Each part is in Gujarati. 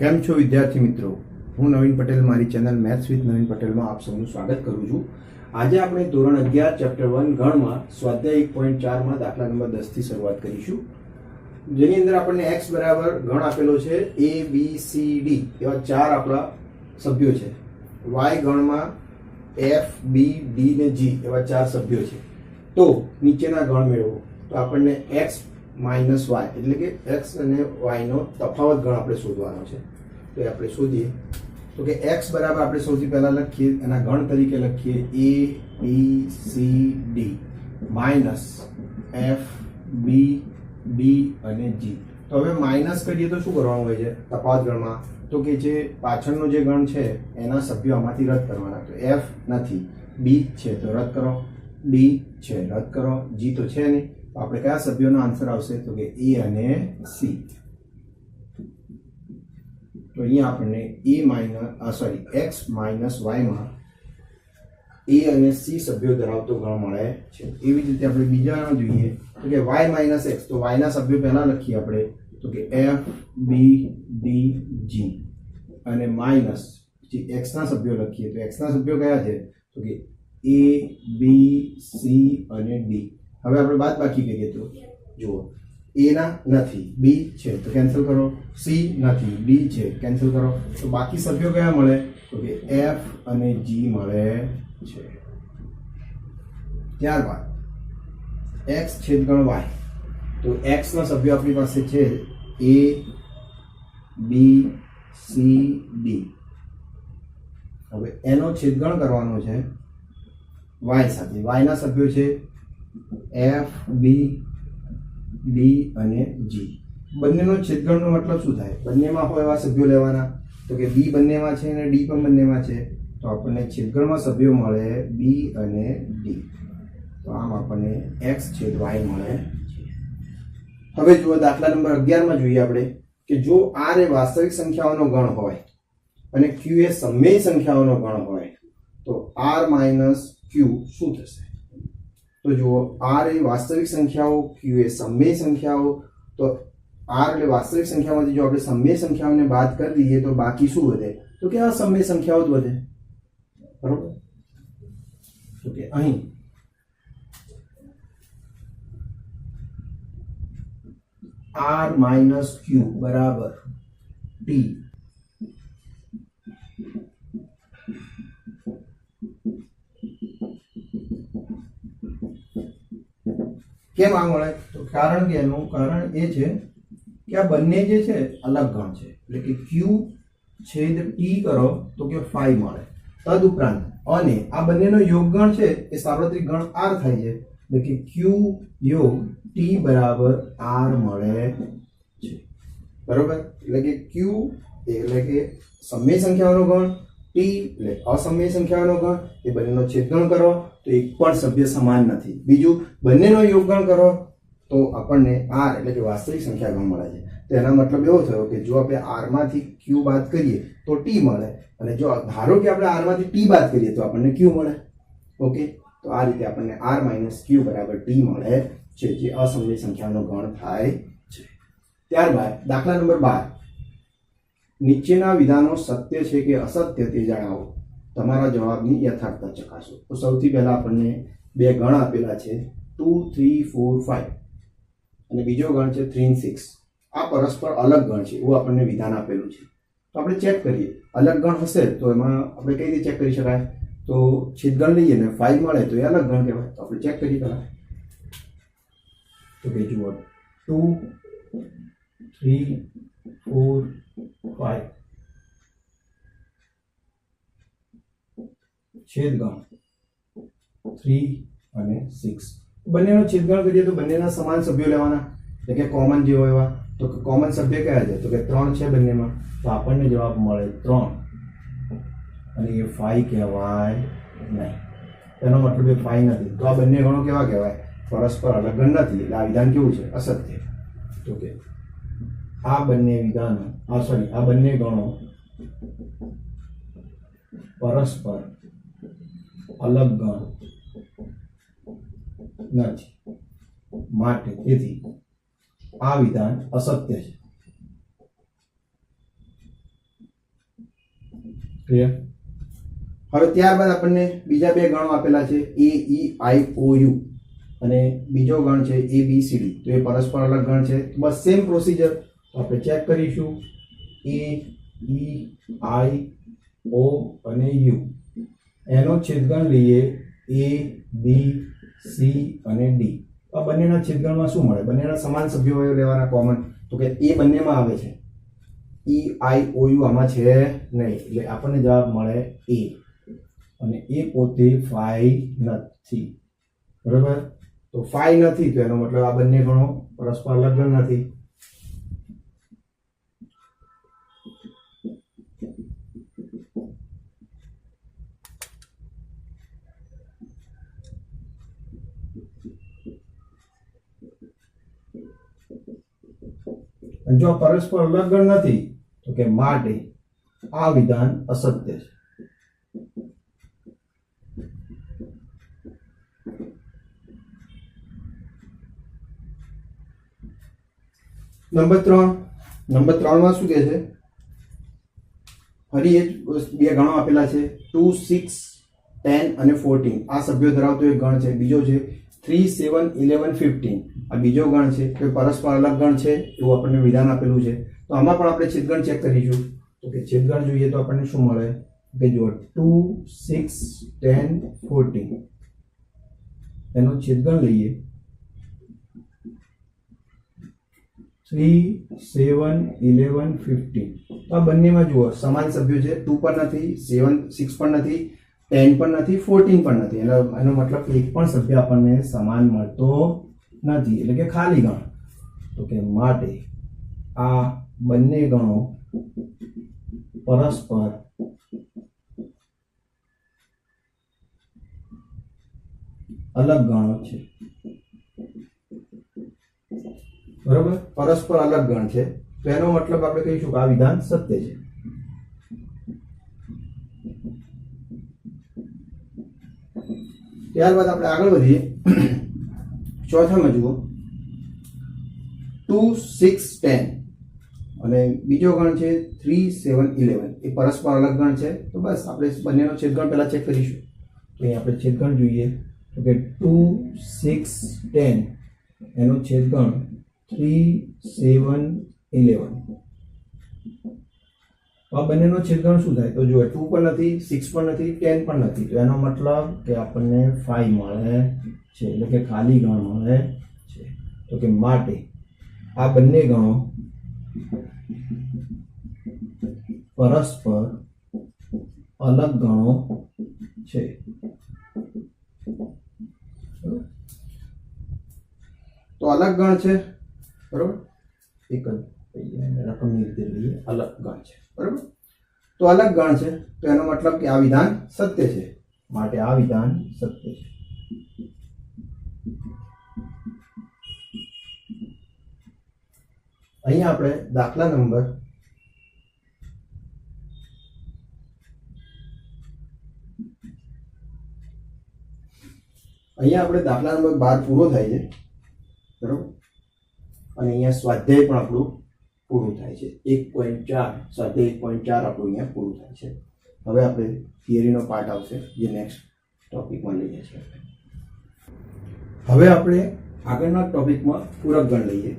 કેમ છો વિદ્યાર્થી મિત્રો? હું નવીન પટેલ મારી ચેનલ મેથ્સ વિથ નવીન પટેલમાં આપ સૌનું સ્વાગત કરું છું. આજે આપણે ધોરણ 11 ચેપ્ટર 1 ગણમાં સ્વાધ્યાય 1.4માં દાખલા નંબર 10 થી શરૂઆત કરીશું, જેની અંદર આપણને x બરાબર ગણ આપેલો છે a b c d એવા ચાર આપણા સભ્યો છે. y ગણમાં f b d ને g એવા ચાર સભ્યો છે. તો નીચેના ગણ મેળવો. તો આપણને x માઇનસ વાય એટલે કે x અને y નો તફાવત ગણ આપણે શોધવાનો છે. તો એ આપણે શોધીએ. તો કે x બરાબર આપણે સૌથી પહેલા લખીએ, એના ગણ તરીકે લખીએ a b c d minus f b d અને g. તો હવે માઇનસ કરીએ તો શું કરવાનું હોય છે તફાવત ગણમાં? તો કે જે પાછળનો જે ગણ છે એના સભ્યો આમાંથી રદ કરવાના. તો f નથી, b છે તો રદ કરો, d છે રદ કરો, g તો છે નહીં. આપણે કયા સભ્યોનો આન્સર આવશે? તો કે a અને c. તો અહીંયા આપણને x માઇનસ y માં a અને c સભ્યો ધરાવતો ગણ મળે છે. એવી જ રીતે આપણે બીજાનો જોઈએ તો કે y માઇનસ x. તો y ના સભ્યો પહેલા લખીએ આપણે. તો કે f b d g અને માઇનસ પછી x ના સભ્યો લખીએ. તો x ના સભ્યો કયા છે? તો કે a b c અને d. હવે આપણે બાદબાકી કરીએ તો જુઓ, a ના નથી, b છે તો કેન્સલ કરો, c નથી, d છે કેન્સલ કરો. તો બાકી સભ્યો કયા મળે? તો કે f અને g મળે છે. ત્યારબાદ x છેદગણ y. તો x ના સભ્યો આપણી પાસે છે a b c d. હવે એનો છેદગણ કરવાનો છે y સાથે. y ના સભ્યો છે f b d અને g. બંનેનો છેદગણનો મતલબ શું થાય? બંનેમાં હોય એવા સભ્યો લેવાના. તો કે b બંનેમાં છે અને d પણ બંનેમાં છે. તો આપણને છેદગણમાં સભ્યો મળે b અને d. તો આમ આપણને x છેદ y મળે છે. હવે જુઓ દાખલા નંબર 11 માં જોઈએ આપણે કે જો r એ વાસ્તવિક સંખ્યાઓનો ગણ હોય અને q એ સમમેય સંખ્યાઓનો ગણ હોય તો r માઇનસ q શું થશે? તો જુઓ, r એ વાસ્તવિક સંખ્યાઓ, q એ સમમેય સંખ્યાઓ. તો r એટલે વાસ્તવિક સંખ્યામાંથી જો આપણે સમમેય સંખ્યાઓને બાદ કરી દઈએ તો બાકી શું વધે? તો કે આ સમમેય સંખ્યાઓ જ વધે. બરોબર? તો કે અહીં r માઇનસ q બરાબર t. કેમ આ મળે? તો કારણ કે એનું કારણ એ છે કે આ બંને જે છે અલગ ગણ છે. એટલે કે q છેદ t કરો તો કે 5 મળે. તદ ઉપરાંત અને આ બંનેનો યોગ ગણ છે એ સાર્વત્રિક ગણ r થાય છે. એટલે કે q યોગ t બરાબર r મળે છે. બરોબર? એટલે કે q એટલે કે સમમેય સંખ્યાઓનો ગણ, t એટલે અસમમેય સંખ્યાઓનો ગણ. એ બંનેનો છેદગણ કરો તો એક પણ સભ્ય સમાન નથી. બીજું, બંનેનો યોગગણ કરો તો આપણને r એટલે કે વાસ્તવિક સંખ્યા ગણ મળે છે. તો એનો મતલબ એવો થયો કે જો આપણે r માંથી q બાદ કરીએ તો t મળે, અને જો ધારો કે આપણે r માંથી t બાદ કરીએ તો આપણને q મળે. ઓકે? તો આ રીતે આપણને r માઇનસ q બરાબર t મળે છે, જે અસમમિત સંખ્યાનો ગણ થાય છે. ત્યારબાદ દાખલા નંબર 12. નીચેના વિધાનો સત્ય છે કે અસત્ય તે જણાવો. તમારા જવાબની યથાર્થતા ચકાસો. તો સૌથી પહેલા આપણને બે ગણ આપેલા છે 2 3 4 5 અને બીજો ગણ છે 3 6. આ પરસ્પર અલગ ગણ છે એવું આપણને વિધાન આપેલું છે. તો આપણે ચેક કરીએ. અલગ ગણ હશે તો એમાં આપણે કઈ રીતે ચેક કરી શકાય? તો છેદગણ લઈએ ને 5 મળે તો એ અલગ ગણ કહેવાય. તો આપણે ચેક કરીએ પહેલા. તો કે જુઓ 2 3 4 5 છેદગણ 3 અને 6. બંનેનો છેદગણ કરીએ તો બંનેના સમાન સભ્યો લેવાના, એટલે કે કોમન જે હોય એવા. તો કોમન સભ્ય કયા છે? તો કે 3 છે બંનેમાં. તો આપણને જવાબ મળે 3 અને એ 5 કહેવાય નહીં. એનો મતલબ એ 5 નથી. તો આ બંને ગણો કેવા કહેવાય? પરસ્પર અલગ ગણ નથી. એટલે આ વિધાન કેવું છે? અસત્ય. તો કે આ બંને વિધાનો આ બંને ગણો પરસ્પર અલગ ગણ નથી, માટે તેથી આ વિધાન અસત્ય છે. ક્લિયર? હવે ત્યારબાદ આપણને બીજા બે ગણો આપેલા છે એ ઈ આઈ ઓ યુ અને બીજો ગણ છે એ બી સી ડી. તો એ પરસ્પર અલગ ગણ છે. બસ સેમ પ્રોસિજર આપણે ચેક કરીશું. એ ઈ આઈ ઓ અને યુ એનો છેદગણ લઈએ એ બી સી અને ડી. આ બંનેના છેદગણમાં શું મળે? બંનેના સમાન સભ્યો લેવાના કોમન. તો કે એ બંનેમાં આવે છે, ઈ આઈ ઓ યુ આમાં છે નહીં, એટલે આપણને જવાબ મળે એ. અને એ પોતે ફાઈ નથી. બરાબર? તો ફાઈ નથી તો એનો મતલબ આ બંને ગણો પરસ્પર અલગ ગણ નથી. જો પરસ્પર અલગ ગણ નથી તો કે માટે આ વિધાન અસત્ય છે. નંબર 3 માં શું કહે છે? ફરી એ બે ગણો આપેલા છે 2, 6, 10 અને 14. આ સભ્યો ધરાવતો એક ગણ છે. બીજો છે 3, 7, 11, 15. આ બીજો ગણ છે કે પરસ્પર અલગ ગણ છે એવું આપણને વિધાન આપેલું છે. તો આમાં પણ આપણે છેદગણ ચેક કરીશું. તો કે છેદગણ જોઈએ તો આપણને શું મળે કે જો 2, 6, 10, 14 એનો છેદગણ લઈએ 3, 7, 11, 15. તો આ બંનેમાં જુઓ સમાન સભ્યો છે. 2 પણ નથી, 7, 6 પણ નથી, 10 પણ નથી, 14 પણ નથી. એનો મતલબ એક પણ સભ્ય આપણને સમાન મળતો નથી, એટલે કે ખાલી ગણ. તો કે માટે આ બંને ગણો પરસ્પર અલગ ગણો છે. બરાબર? પરસ્પર અલગ ગણ છે તો એનો મતલબ આપણે કહીશું કે આ વિધાન સત્ય છે. ત્યારબાદ આપણે આગળ વધીએ. ચોથામાં જુઓ 2, 6, 10 અને બીજો ગણ છે 3, 7, 11. એ પરસ્પર અલગ ગણ છે. તો બસ આપણે બંનેનો છેદગણ પહેલા ચેક કરીશું. તો અહીં આપણે છેદગણ જોઈએ તો કે 2, 6, 10 એનો છેદગણ 3, 7, 11. આ બંનેનો છેદગણ શું થાય? તો જુઓ 2 પણ નથી, 6 પણ નથી, 10 પણ નથી. તો એનો મતલબ કે આપણને 5 મળે છે, એટલે કે ખાલી ગણ મળે છે. તો કે માટે આ બંને ગણો પરસ્પર અલગ ગણો છે. તો અલગ ગણ છે. બરોબર? એક જ રકમની રીતે લઈએ, અલગ ગણ છે. બરોબર? તો અલગ ગણ છે તો એનો મતલબ કે આ વિધાન સત્ય છે. માટે આ વિધાન સત્ય છે. અહીંયા આપણે દાખલા નંબર 12 પૂરો થાય છે. બરોબર? અને અહીંયા સ્વાધ્યાય પણ આપણું પૂરું થાય છે. 1.4 સ્વાધ્યાય 1.4 આપણું અહીંયા પૂરું થાય છે. હવે આપણે થિયરીનો પાર્ટ આવશે જે નેક્સ્ટ ટોપિકમાં લઈએ છીએ. હવે આપણે આગળના ટોપિકમાં પૂરક ગણ લઈએ.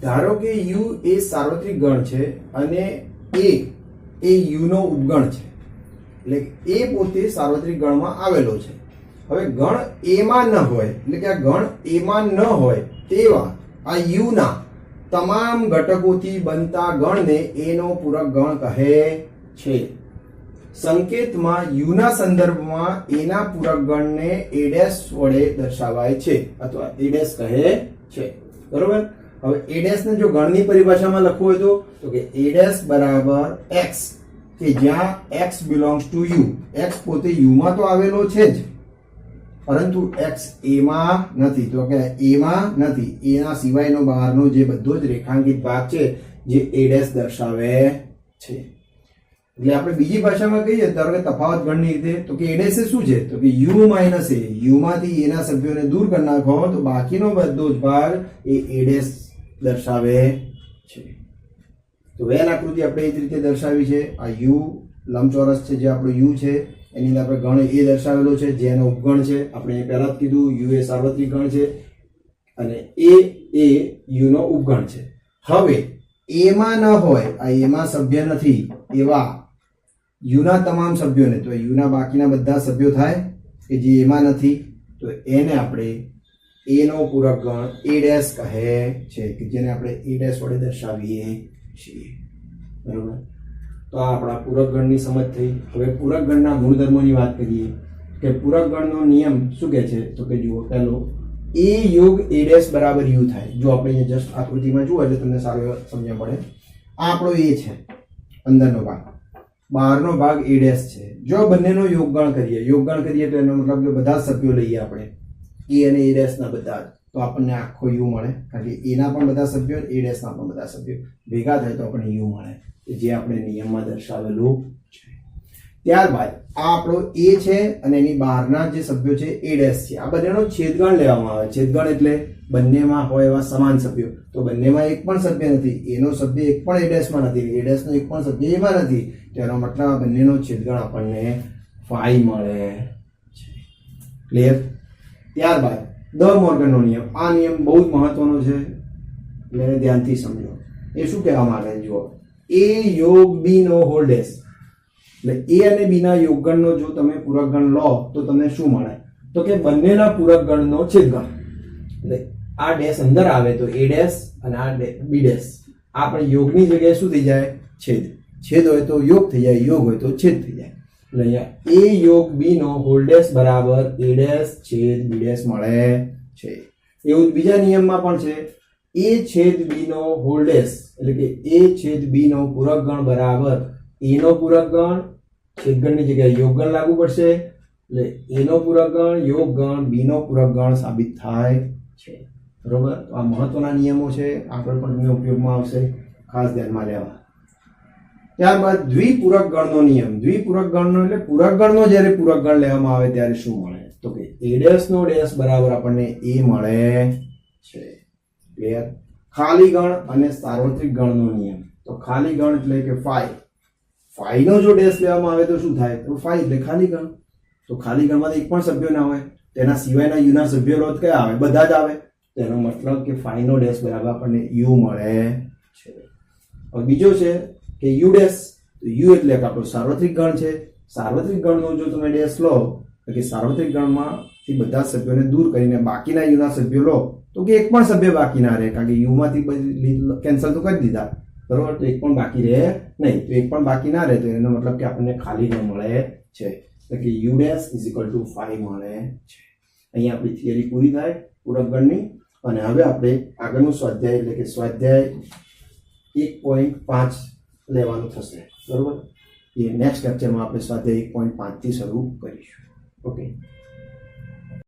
ધારો કે u એ સાર્વત્રિક ગણ છે અને a એ u નો ઉપગણ છે, એટલે a પોતે સાર્વત્રિક ગણમાં આવેલો છે. હવે ગણ a માં ન હોય, એટલે કે આ ગણ a માં ન હોય તેવા આ u ના તમામ ઘટકોથી બનતા ગણને a નો પૂરક ગણ કહે છે. સંકેતમાં u ના સંદર્ભમાં a ના પૂરક ગણને a' વડે દર્શાવાય છે અથવા a' કહે છે. બરોબર? હવે a' ને જો ગણની પરિભાષામાં લખવું હોય તો કે a' બરાબર x, કે જ્યાં x belongs to u. x પોતે u માં તો આવેલો છે જ, પરંતુ x a માં નથી. તો કે a માં નથી, a ના સિવાયનો બહારનો જે બધો જ રેખાંકિત ભાગ છે જે a' દર્શાવે છે. એટલે આપણે બીજી ભાષામાં કહીએ ધારો કે તફાવત ગણની રીતે તો કે a' શું છે? તો કે u - a. u માંથી a ના સભ્યોને દૂર કરી નાખો તો બાકીનો બધો જ ભાગ એ a' દર્શાવે છે. તો વેન આકૃતિ આપણે એ જ રીતે દર્શાવી છે. આ u લંબચોરસ છે જે આપણો યુ છે એની અંદર આપણે ગણ એ દર્શાવેલો છે, જે એનો ઉપગણ છે. આપણે પહેલા જ કીધું યુ એ સાર્વત્રિક ગણ છે અને એ યુનો ઉપગણ છે. હવે એમાં ન હોય, આ એમાં સભ્ય નથી એવા યુના તમામ સભ્યોને, તો યુના બાકીના બધા સભ્યો થાય કે જે એમાં નથી, તો એને આપણે એનો પૂરક ગણ એ ડેશ કહે છે, કે જેને આપણે એ ડેશ વડે દર્શાવીએ છીએ. બરોબર. તો આ આપણા પૂરક ગણની સમજ થઈ. હવે પૂરક ગણના ગુણધર્મોની વાત કરીએ કે પૂરક ગણનો નિયમ શું કહે છે, તો કે જુઓ, પહેલો એ યોગ એ ડેશ બરાબર યુ થાય. જો આપણે અહીંયા જસ્ટ આકૃતિમાં જુઓ એટલે તમને સારું સમજણ પડે. આ આપણો એ છે, અંદરનો ભાગ, બહારનો ભાગ એ ડેશ છે. જો બંનેનો યોગગણ કરીએ તો એનો મતલબ કે બધા સભ્યો લઈએ આપણે, એ અને એ ડેશ ના બધા, તો આપણને આખો યુ મળે. કારણ કે એના પણ બધા સભ્યો, એ ડેશ ના પણ બધા સભ્યો ભેગા થાય તો આપણને યુ મળે, જે આપણે નિયમમાં દર્શાવેલું છે. ત્યારબાદ આ આપણો એ છે અને એની બહારના જે સભ્યો છે એ ડેશ છે. આ બંનેનો છેદગણ લેવામાં આવે. છેદગણ એટલે બંનેમાં હોય એવા સમાન સભ્યો. તો બંનેમાં એક પણ સભ્ય નથી, એનો સભ્ય એક પણ એ ડેશમાં નથી, એ ડેશનો એક પણ સભ્ય એમાં નથી, તેનો મતલબ આ બંનેનો છેદગણ આપણને 5 મળે છે. ક્લિયર? ત્યારબાદ દ મોર્ગનનો નિયમ. આ નિયમ બહુ જ મહત્વનો છે, એટલે એને ધ્યાનથી સમજો. એ શું કહેવામાં આવે? જુઓ, એ યોગ બી નો હોલ ડેશ, એટલે એ અને બી ના યોગગણનો જો તમે પૂરક ગણ લો તો તમને શું મળે, તો કે બંનેના પૂરક ગણનો છેદગણ. એટલે આ ડેશ અંદર આવે તો એ ડેશ અને આ બી ડેશ, આપણે યોગની જગ્યાએ શું થઈ જાય? છેદ. છેદ હોય તો યોગ થઈ જાય, યોગ હોય તો છેદ થઈ જાય. એટલે અહીંયા એ યોગ બી નો હોલ ડેશ બરાબર એ ડેશ છેદ બી ડેશ મળે છે. એવું જ બીજા નિયમમાં પણ છે, એ છેદ બી નો હોલ ડેશ, એટલે કે એ છેદ બી નો પૂરક ગણ બરાબર એ નો પૂરક ગણ, છેદગણની જગ્યાએ યોગગણ લાગુ પડશે, એટલે એ નો પૂરક ગણ યોગ ગણ બી નો પૂરક ગણ સાબિત થાય છે. બરોબર. તો આ મહત્વના નિયમો છે, આગળ પણ તમને ઉપયોગમાં આવશે, ખાસ ધ્યાનમાં લેવા. ત્યારબાદ દ્વિપૂરક ગણનો નિયમ. દ્વિપૂરક ગણનો એટલે પૂરક ગણનો જ્યારે પૂરક ગણ લેવામાં આવે ત્યારે શું મળે, તો કે એ ડેશ નો ડેશ બરાબર આપણને એ મળે છે. ક્લિયર? ખાલી ગણ અને સાર્વત્રિક ગણનો નિયમ. તો ખાલી ગણ એટલે કે 5. 5 નો જો ડેશ લેવામાં આવે તો શું થાય, તો 5 એટલે ખાલી ગણ. તો ખાલી ગણમાં એક પણ સભ્યો ના હોય, તેના સિવાયના યુના સભ્યો રોજ કયા આવે? બધા જ આવે. તેનો મતલબ કે 5 નો ડેશ બરાબર આપણને યુ મળે છે. હવે બીજો છે કે યુ ડેશ. તો યુ એટલે કે આપણો સાર્વત્રિક ગણ છે. સાર્વત્રિક ગણનો જો તમે ડેશ લો, એટલે કે સાર્વત્રિક ગણમાંથી બધા સભ્યોને દૂર કરીને બાકીના યુના સભ્યો લો, તો કે એક પણ સભ્ય બાકી ના રહે, કારણ કે યુ માંથી કેન્સલ તો કરી દીધા. બરોબર. તો એક પણ બાકી રહે નહીં. તો એક પણ બાકી ના રહે તો એનો મતલબ કે આપણને ખાલી ગણ મળે છે, એટલે કે you dash is equal to 5 મળે છે. અહીંયા આપણી થિયરી પૂરી થાય પૂરક ગણની. અને હવે આપણે આગળનું સ્વાધ્યાય એટલે કે સ્વાધ્યાય 1.5 લેવાનું થશે. બરોબર. એ નેક્સ્ટ લેક્ચરમાં આપણે સ્વાધ્યાય 1.5 થી શરૂ કરીશું. ઓકે.